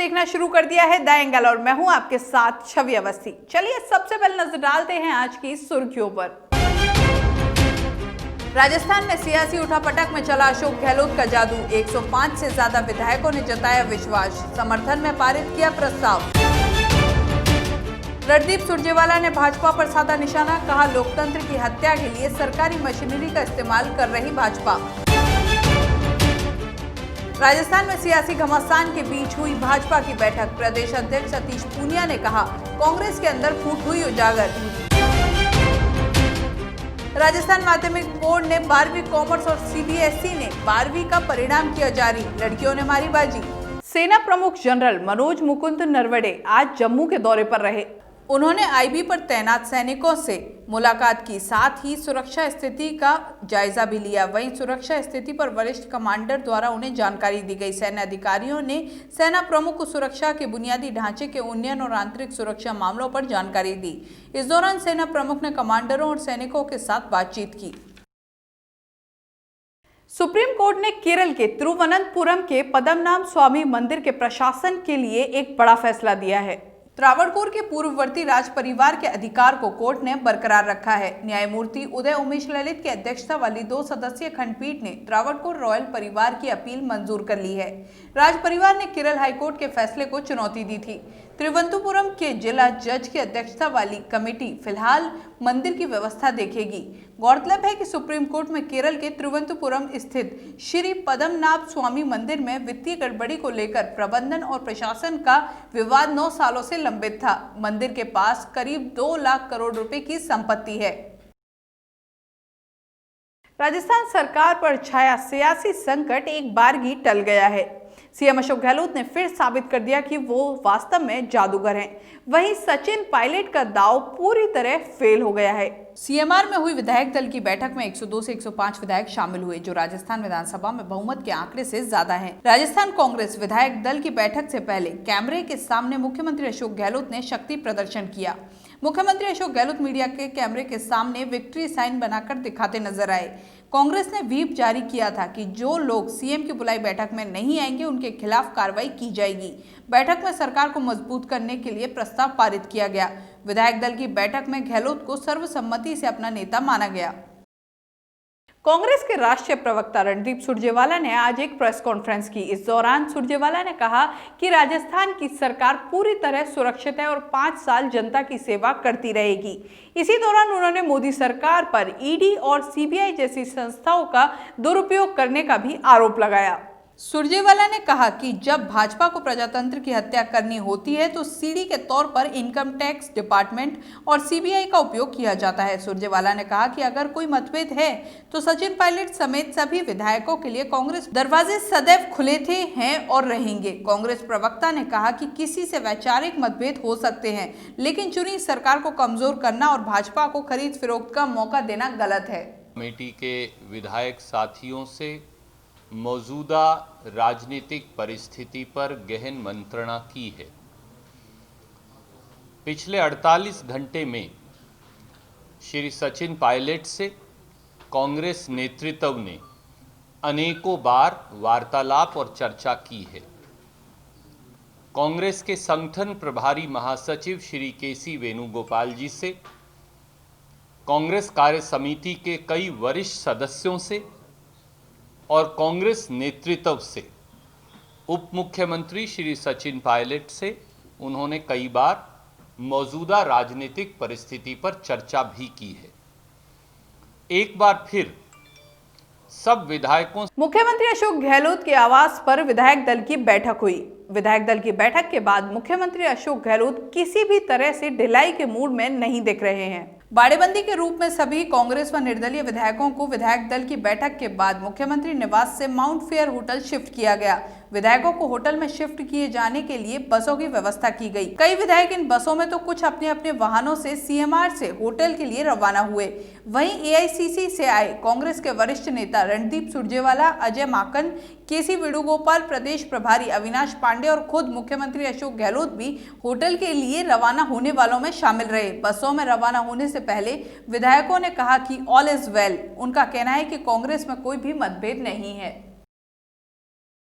देखना शुरू कर दिया है द एंगल और मैं हूं आपके साथ छवि अवस्थी। चलिए सबसे पहले नजर डालते हैं आज की सुर्खियों पर। राजस्थान में सियासी उठापटक में चला अशोक गहलोत का जादू। 105 से ज्यादा विधायकों ने जताया विश्वास, समर्थन में पारित किया प्रस्ताव। रणदीप सुरजेवाला ने भाजपा पर साधा निशाना, कहा लोकतंत्र की हत्या के लिए सरकारी मशीनरी का इस्तेमाल कर रही भाजपा। राजस्थान में सियासी घमासान के बीच हुई भाजपा की बैठक। प्रदेश अध्यक्ष सतीश पूनिया ने कहा कांग्रेस के अंदर फूट हुई उजागर। राजस्थान माध्यमिक बोर्ड ने 12वीं कॉमर्स और सीबीएसई ने 12वीं का परिणाम किया जारी, लड़कियों ने मारी बाजी। सेना प्रमुख जनरल मनोज मुकुंद नरवणे आज जम्मू के दौरे पर रहे। उन्होंने आईबी पर तैनात सैनिकों से मुलाकात की, साथ ही सुरक्षा स्थिति का जायजा भी लिया। वहीं सुरक्षा स्थिति पर वरिष्ठ कमांडर द्वारा उन्हें जानकारी दी गई। सैन्य अधिकारियों ने सेना प्रमुख को सुरक्षा के बुनियादी ढांचे के उन्नयन और आंतरिक सुरक्षा मामलों पर जानकारी दी। इस दौरान सेना प्रमुख ने कमांडरों और सैनिकों के साथ बातचीत की। सुप्रीम कोर्ट ने केरल के तिरुवनंतपुरम के पद्मनाभ स्वामी मंदिर के प्रशासन के लिए एक बड़ा फैसला दिया है। त्रावणकोर के पूर्ववर्ती राज परिवार के अधिकार को कोर्ट ने बरकरार रखा है। न्यायमूर्ति उदय उमेश ललित की अध्यक्षता वाली 2 सदस्यीय खंडपीठ ने त्रावणकोर रॉयल परिवार की अपील मंजूर कर ली है। राज परिवार ने केरल हाईकोर्ट के फैसले को चुनौती दी थी। तिरुवनंतपुरम के जिला जज की अध्यक्षता वाली कमेटी फिलहाल मंदिर की व्यवस्था देखेगी। गौरतलब है कि सुप्रीम कोर्ट में केरल के तिरुवनंतपुरम स्थित श्री पद्मनाभ स्वामी मंदिर में वित्तीय गड़बड़ी को लेकर प्रबंधन और प्रशासन का विवाद 9 सालों से लंबित था। मंदिर के पास करीब 2 लाख करोड़ रुपए की संपत्ति है। राजस्थान सरकार पर छाया सियासी संकट एक बारगी टल गया है। सीएम अशोक गहलोत ने फिर साबित कर दिया कि वो वास्तव में जादूगर हैं। वहीं सचिन पायलट का दांव पूरी तरह फेल हो गया है। सीएमआर में हुई विधायक दल की बैठक में 102 से 105 विधायक शामिल हुए, जो राजस्थान विधानसभा में बहुमत के आंकड़े से ज्यादा है। राजस्थान कांग्रेस विधायक दल की बैठक से पहले कैमरे के सामने मुख्यमंत्री अशोक गहलोत ने शक्ति प्रदर्शन किया। मुख्यमंत्री अशोक गहलोत मीडिया के कैमरे के सामने विक्ट्री साइन बनाकर दिखाते नजर आए। कांग्रेस ने व्हीप जारी किया था कि जो लोग सीएम की बुलाई बैठक में नहीं आएंगे उनके खिलाफ कार्रवाई की जाएगी। बैठक में सरकार को मजबूत करने के लिए प्रस्ताव पारित किया गया। विधायक दल की बैठक में गहलोत को सर्वसम्मति से अपना नेता माना गया। कांग्रेस के राष्ट्रीय प्रवक्ता रणदीप सुरजेवाला ने आज एक प्रेस कॉन्फ्रेंस की। इस दौरान सुरजेवाला ने कहा कि राजस्थान की सरकार पूरी तरह सुरक्षित है और 5 साल जनता की सेवा करती रहेगी। इसी दौरान उन्होंने मोदी सरकार पर ईडी और सीबीआई जैसी संस्थाओं का दुरुपयोग करने का भी आरोप लगाया। सुरजेवाला ने कहा कि जब भाजपा को प्रजातंत्र की हत्या करनी होती है तो सीडी के तौर पर इनकम टैक्स डिपार्टमेंट और सीबीआई का उपयोग किया जाता है। सुरजेवाला ने कहा कि अगर कोई मतभेद है तो सचिन पायलट समेत सभी विधायकों के लिए कांग्रेस दरवाजे सदैव खुले थे, हैं और रहेंगे। कांग्रेस प्रवक्ता ने कहा कि किसी से वैचारिक मतभेद हो सकते हैं, लेकिन चुनी सरकार को कमजोर करना और भाजपा को खरीद फरोख्त का मौका देना गलत है। कमेटी के विधायक साथियों से मौजूदा राजनीतिक परिस्थिति पर गहन मंत्रणा की है। पिछले 48 घंटे में श्री सचिन पायलट से कांग्रेस नेतृत्व ने अनेकों बार वार्तालाप और चर्चा की है। कांग्रेस के संगठन प्रभारी महासचिव श्री केसी वेणुगोपाल जी से, कांग्रेस कार्य समिति के कई वरिष्ठ सदस्यों से और कांग्रेस नेतृत्व से, उप मुख्यमंत्री श्री सचिन पायलट से उन्होंने कई बार मौजूदा राजनीतिक परिस्थिति पर चर्चा भी की है। एक बार फिर सब विधायकों। मुख्यमंत्री अशोक गहलोत के आवास पर विधायक दल की बैठक हुई। विधायक दल की बैठक के बाद मुख्यमंत्री अशोक गहलोत किसी भी तरह से ढिलाई के मूड में नहीं दिख रहे हैं। बाड़ेबंदी के रूप में सभी कांग्रेस व निर्दलीय विधायकों को विधायक दल की बैठक के बाद मुख्यमंत्री निवास से माउंट फेयर होटल शिफ्ट किया गया। विधायकों को होटल में शिफ्ट किए जाने के लिए बसों की व्यवस्था की गई। कई विधायक इन बसों में तो कुछ अपने अपने वाहनों से सीएमआर से होटल के लिए रवाना हुए। वहीं एआईसीसी से आए कांग्रेस के वरिष्ठ नेता रणदीप सुरजेवाला, अजय माकन, केसी वेणुगोपाल, प्रदेश प्रभारी अविनाश पांडे और खुद मुख्यमंत्री अशोक गहलोत भी होटल के लिए रवाना होने वालों में शामिल रहे। बसों में रवाना होने से पहले विधायकों ने कहा कि ऑल इज वेल। उनका कहना है कि कांग्रेस में कोई भी मतभेद नहीं है।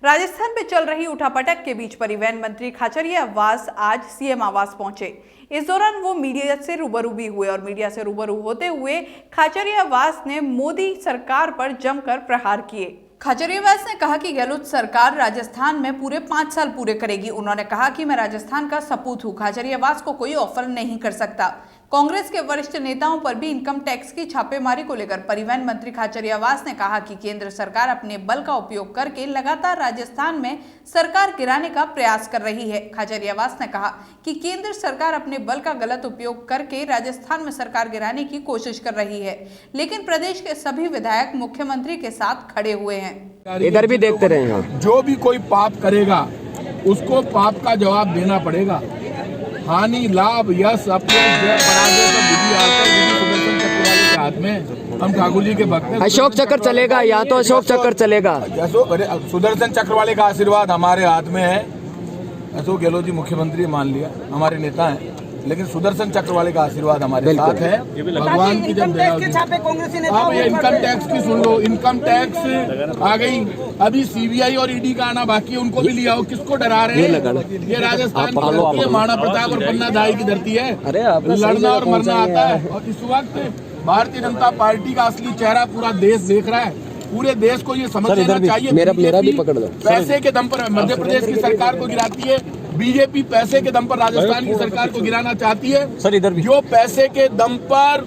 राजस्थान में चल रही उठापटक के बीच परिवहन मंत्री खाचरियावास आज सीएम आवास पहुंचे। इस दौरान वो मीडिया से रूबरू भी हुए और मीडिया से रूबरू होते हुए खाचरियावास ने मोदी सरकार पर जमकर प्रहार किए। खाचरियावास ने कहा कि गहलोत सरकार राजस्थान में पूरे 5 साल पूरे करेगी। उन्होंने कहा कि मैं राजस्थान का सपूत हूं, खाचरियावास को कोई ऑफर नहीं कर सकता। कांग्रेस के वरिष्ठ नेताओं पर भी इनकम टैक्स की छापेमारी को लेकर परिवहन मंत्री खाचरियावास ने कहा कि केंद्र सरकार अपने बल का उपयोग करके लगातार राजस्थान में सरकार गिराने का प्रयास कर रही है। खाचरियावास ने कहा कि केंद्र सरकार अपने बल का गलत उपयोग करके राजस्थान में सरकार गिराने की कोशिश कर रही है, लेकिन प्रदेश के सभी विधायक मुख्यमंत्री के साथ खड़े हुए हैं। इधर भी देखते रहे हैं। जो भी कोई पाप करेगा उसको पाप का जवाब देना पड़ेगा। हानि लाभ यश अपयश जय पराजय सब विधि आकर विधि सुदर्शन चक्र वाले के हाथ में। हम ठाकुर जी के भक्त हैं। अशोक चक्र चलेगा, यहाँ तो अशोक चक्र चलेगा। सुदर्शन चक्र वाले का आशीर्वाद हमारे हाथ में है। अशोक गहलोत जी मुख्यमंत्री मान लिया, हमारे नेता हैं, लेकिन सुदर्शन चक्र वाले का आशीर्वाद हमारे साथ है। भगवान की जब आप इनकम टैक्स की सुन लो, इनकम टैक्स आ गई, अभी सीबीआई और ईडी का आना बाकी है, उनको भी लिया हो। किसको डरा रहे हैं? ये राजस्थान की धरती है, महाराणा प्रताप और पन्ना दाई की धरती है। लड़ना और मरना आता है। और इस वक्त भारतीय जनता पार्टी का असली चेहरा पूरा देश देख रहा है। पूरे देश को ये समझ लेना चाहिए, मेरा भी पकड़ लो। पैसे के दम पर मध्य प्रदेश की सरकार को गिराती है, बीजेपी पैसे के दम पर राजस्थान की सरकार को गिराना चाहती है। सर इधर भी। जो पैसे के दम पर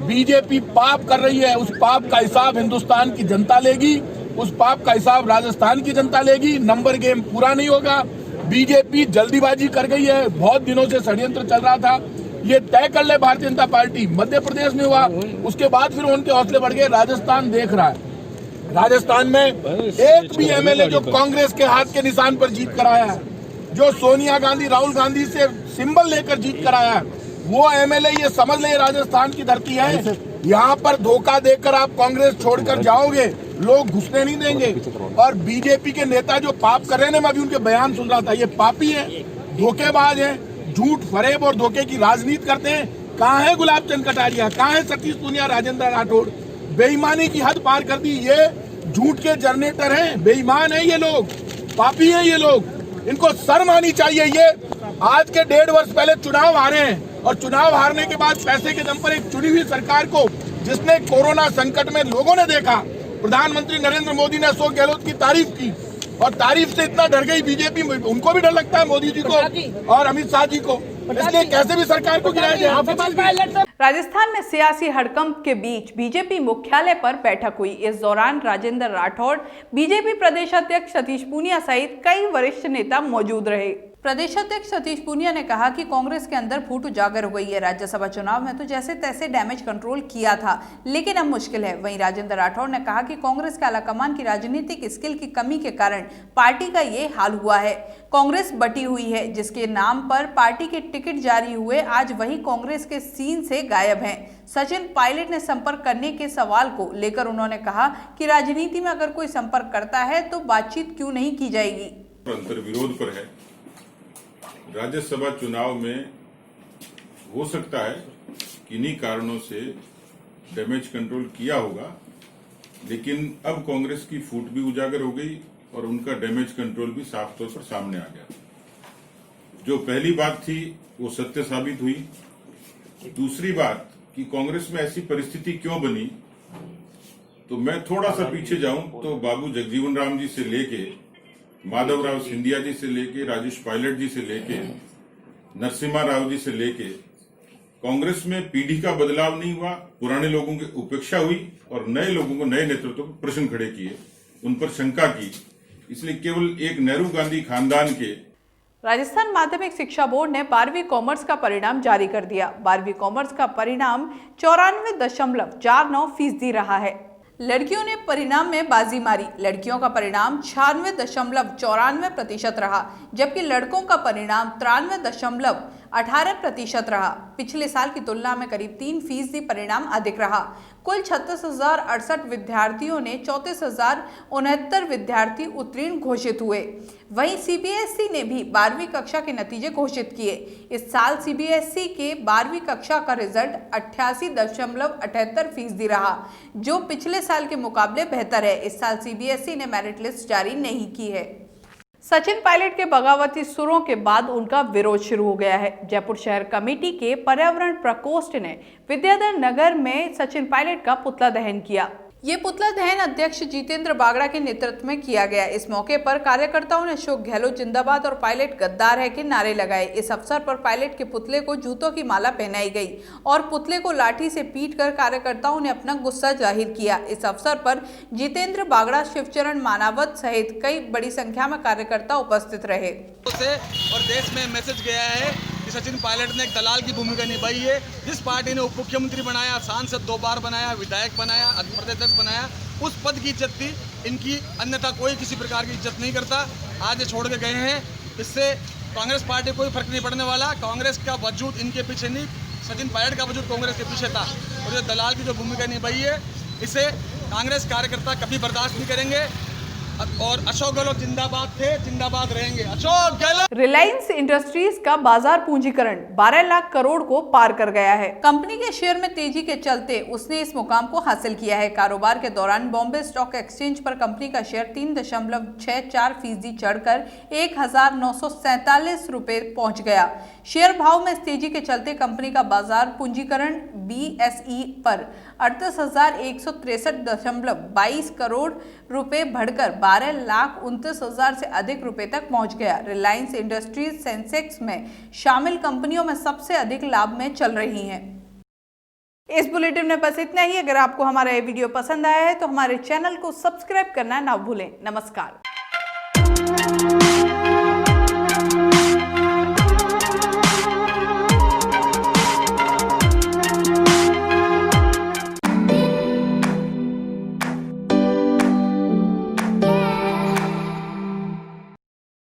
बीजेपी पाप कर रही है, उस पाप का हिसाब हिंदुस्तान की जनता लेगी, उस पाप का हिसाब राजस्थान की जनता लेगी। नंबर गेम पूरा नहीं होगा। बीजेपी जल्दीबाजी कर गई है, बहुत दिनों से षड्यंत्र चल रहा था, ये तय कर ले भारतीय जनता पार्टी। मध्य प्रदेश में हुआ, उसके बाद फिर उनके हौसले बढ़ गए। राजस्थान देख रहा है। राजस्थान में एक भी एमएलए जो कांग्रेस के हाथ के निशान पर जीत कर आया है, जो सोनिया गांधी राहुल गांधी से सिंबल लेकर जीत कर आया है, वो एमएलए ये समझ ले राजस्थान की धरती है। यहाँ पर धोखा देकर आप कांग्रेस छोड़कर जाओगे, लोग घुसने नहीं देंगे। और बीजेपी के नेता जो पाप कर रहे हैं, मैं अभी उनके बयान सुन रहा था, ये पापी है, धोखेबाज है, झूठ फरेब और धोखे की राजनीति करते हैं। कहाँ है गुलाब चंद कटारिया, कहाँ है सतीश पूनिया, राजेंद्र राठौड़? बेईमानी की हद पार कर दी। ये झूठ के जनरेटर हैं, बेईमान है ये लोग, पापी है ये लोग, इनको शर्म आनी चाहिए। ये आज के 1.5 वर्ष पहले चुनाव हारे हैं और चुनाव हारने के बाद पैसे के दम पर एक चुनी हुई सरकार को, जिसने कोरोना संकट में लोगों ने देखा, प्रधानमंत्री नरेंद्र मोदी ने अशोक गहलोत की तारीफ की और तारीफ से इतना डर गई बीजेपी, उनको भी डर लगता है मोदी जी को और अमित शाह जी को, इसलिए कैसे भी सरकार को गिराया जाए। राजस्थान में सियासी हड़कंप के बीच बीजेपी मुख्यालय पर बैठक हुई। इस दौरान राजेंद्र राठौड़, बीजेपी प्रदेश अध्यक्ष सतीश पूनिया सहित कई वरिष्ठ नेता मौजूद रहे। प्रदेश अध्यक्ष सतीश पूनिया ने कहा कि कांग्रेस के अंदर फूट उजागर हो गई है। राज्यसभा चुनाव में तो जैसे तैसे डैमेज कंट्रोल किया था, लेकिन अब मुश्किल है। वहीं राजेंद्र राठौड़ ने कहा कि कांग्रेस के आलाकमान की राजनीतिक स्किल की कमी के कारण पार्टी का ये हाल हुआ है। कांग्रेस बटी हुई है, जिसके नाम पर पार्टी के टिकट जारी हुए, आज वही कांग्रेस के सीन से गायब हैं। सचिन पायलट ने संपर्क करने के सवाल को लेकर उन्होंने कहा कि राजनीति में अगर कोई संपर्क करता है तो बातचीत क्यों नहीं की जाएगी। अंतर्विरोध पर है। राज्यसभा चुनाव में हो सकता है किन्हीं कारणों से डैमेज कंट्रोल किया होगा, लेकिन अब कांग्रेस की फूट भी उजागर हो गई और उनका डैमेज कंट्रोल भी साफ तौर पर सामने आ गया। जो पहली बात थी वो सत्य साबित हुई। दूसरी बात कि कांग्रेस में ऐसी परिस्थिति क्यों बनी, तो मैं थोड़ा सा पीछे जाऊं तो बाबू जगजीवन राम जी से लेके माधव राव सिंधिया जी से लेके राजेश पायलट जी से लेके नरसिम्हा राव जी से लेके कांग्रेस में पीढ़ी का बदलाव नहीं हुआ। पुराने लोगों की उपेक्षा हुई और नए लोगों को, नए नेतृत्व को प्रश्न खड़े किए, उन पर शंका की। इसलिए केवल एक नेहरू गांधी खानदान के। राजस्थान माध्यमिक शिक्षा बोर्ड ने 12वीं कॉमर्स का परिणाम जारी कर दिया। 12वीं कॉमर्स का परिणाम 94.49% रहा है। लड़कियों ने परिणाम में बाजी मारी। लड़कियों का परिणाम 96.94% रहा, जबकि लड़कों का परिणाम 93.58 18% रहा। पिछले साल की तुलना में करीब 3% परिणाम अधिक रहा। कुल 36,068 विद्यार्थियों ने 34,069 विद्यार्थी उत्तीर्ण घोषित हुए। वहीं सीबीएसई ने भी 12वीं कक्षा के नतीजे घोषित किए। इस साल सीबीएसई के 12वीं कक्षा का रिजल्ट 88.78% रहा, जो पिछले साल के मुकाबले बेहतर है। इस साल सीबीएसई ने मेरिट लिस्ट जारी नहीं की है। सचिन पायलट के बगावती सुरों के बाद उनका विरोध शुरू हो गया है। जयपुर शहर कमेटी के पर्यावरण प्रकोष्ठ ने विद्याधर नगर में सचिन पायलट का पुतला दहन किया। ये पुतला दहन अध्यक्ष जितेंद्र बागड़ा के नेतृत्व में किया गया। इस मौके पर कार्यकर्ताओं ने अशोक गहलोत जिंदाबाद और पायलट गद्दार है के नारे लगाए। इस अवसर पर पायलट के पुतले को जूतों की माला पहनाई गई और पुतले को लाठी से पीटकर कार्यकर्ताओं ने अपना गुस्सा जाहिर किया। इस अवसर पर जितेंद्र बागड़ा, शिवचरण मानावत सहित कई बड़ी संख्या में कार्यकर्ता उपस्थित रहे। और देश में मैसेज गया है कि सचिन पायलट ने एक दलाल की भूमिका निभाई है। जिस पार्टी ने उप मुख्यमंत्री बनाया, सांसद 2 बार बनाया, विधायक बनाया, प्रदेश बनाया, उस पद की इज्जत थी इनकी, अन्यथा कोई किसी प्रकार की इज्जत नहीं करता। आज ये छोड़ के गए हैं। इससे कांग्रेस पार्टी कोई फर्क नहीं पड़ने वाला। कांग्रेस का वजूद इनके पीछे नहीं, सचिन पायलट का वजूद कांग्रेस के पीछे था। और ये दलाल की जो भूमिका निभाई है, इसे कांग्रेस कार्यकर्ता कभी बर्दाश्त नहीं करेंगे। और अशोक गहलोत जिंदाबाद थे, जिंदाबाद रहेंगे। अशोक गहलोत। रिलायंस इंडस्ट्रीज का बाजार पूंजीकरण 12 लाख करोड़ को पार कर गया है। कंपनी के शेयर में तेजी के चलते उसने इस मुकाम को हासिल किया है। कारोबार के दौरान बॉम्बे स्टॉक एक्सचेंज पर कंपनी का शेयर 3.64% चढ़कर 1,947 रुपए पहुंच गया। शेयर भाव में इस तेजी के चलते कंपनी का बाजार पूंजीकरण BSE पर 38,163.22 करोड़ रुपए बढ़कर 12,29,000 से अधिक रुपए तक पहुंच गया। रिलायंस इंडस्ट्रीज सेंसेक्स में शामिल कंपनियों में सबसे अधिक लाभ में चल रही हैं। इस बुलेटिन में बस इतना ही। अगर आपको हमारा ये वीडियो पसंद आया है तो हमारे चैनल को सब्सक्राइब करना ना भूलें। नमस्कार।